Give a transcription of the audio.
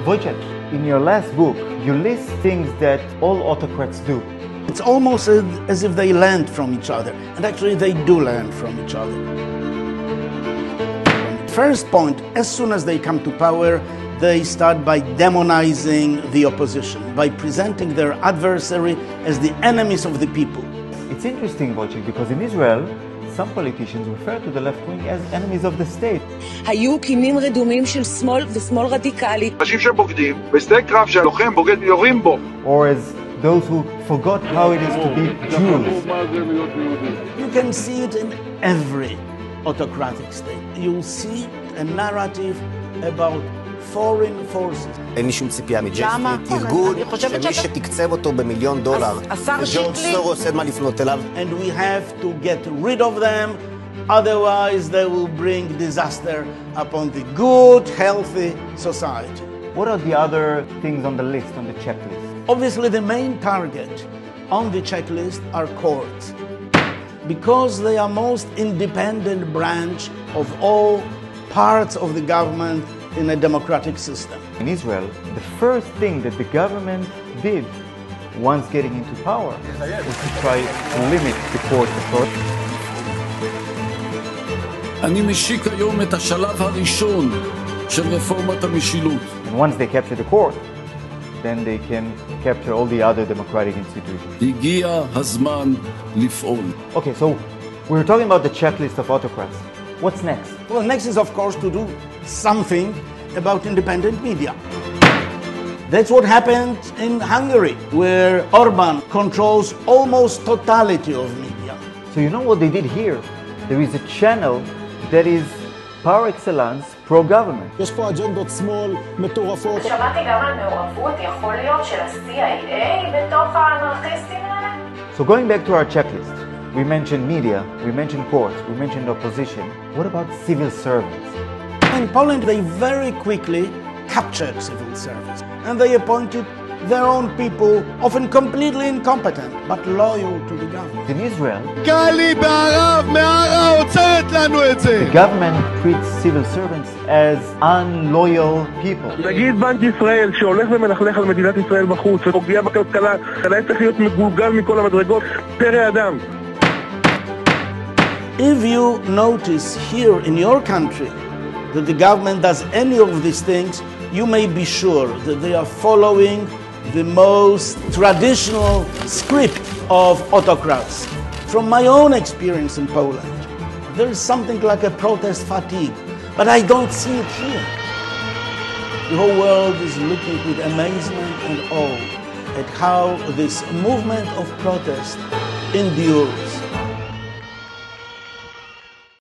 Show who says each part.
Speaker 1: Wojciech, in your last book, you list things that all autocrats do.
Speaker 2: It's almost as if they learn from each other, and actually they do learn from each other. First point, as soon as they come to power, they start by demonizing the opposition, by presenting their adversary as the enemies of the people.
Speaker 1: It's interesting, Wojciech, because in Israel, some politicians refer to the left wing as enemies of the state.
Speaker 3: היו קינים רדומים של שמאל ושמאל רדיקלי.
Speaker 4: אנשים שבוגדים, בשדה קרב שהלוחם בוגד יורים בו.
Speaker 1: Or as those who forgot how it is to be Jews.
Speaker 2: You can see it in every autocratic state. You'll see a narrative about foreign forces.
Speaker 5: אין לי שום ציפייה מג'פרית, ארגון שמי שתקצב אותו $1,000,000. וג'ורג' סורוס אין מה לפנות אליו.
Speaker 2: And we have to get rid of them, otherwise they will bring disaster upon the good, healthy society.
Speaker 1: What are the other things on the list, on the checklist?
Speaker 2: Obviously the main target on the checklist are courts, because they are most independent branch of all parts of the government in a democratic system.
Speaker 1: In Israel, the first thing that the government did once getting into power was to try to limit the court authority.
Speaker 6: אני משיק היום את השלב הראשון של רפורמת המשילות.
Speaker 1: And once they capture the court, then they can capture all the other democratic institutions.
Speaker 6: הגיע הזמן לפעול.
Speaker 1: Okay, so we're talking about the checklist of autocrats. What's next?
Speaker 2: Well, next is of course to do something about independent media. That's what happened in Hungary, where Orban controls almost totality of media.
Speaker 1: So you know what they did here? There is a channel that is par excellence pro-government.
Speaker 7: יש פה אג'נדות שמאל מטורפות.
Speaker 8: שמעתי גם על מעורבות, יכול להיות, של ה-CIA בתוך האנרכיסטים האלה?
Speaker 1: So going back to our checklist, we mentioned media, we mentioned courts, we mentioned opposition. What about civil servants?
Speaker 2: In Poland, they very quickly captured civil service, and they appointed their own people, often completely incompetent, but loyal to the government.
Speaker 1: In Israel,
Speaker 7: the
Speaker 1: government treats civil servants as unloyal people.
Speaker 9: נגיד בנק ישראל שהולך ומלכלך על מדינת ישראל בחוץ ופוגע בכלכלה, היה צריך להיות מגולגל מכל המדרגות פרא אדם.
Speaker 2: If you notice here in your country that the government does any of these things, you may be sure that they are following the most traditional script of autocrats. From my own experience in Poland, there is something like a protest fatigue, but I don't see it here. The whole world is looking with amazement and awe at how this movement of protest endures.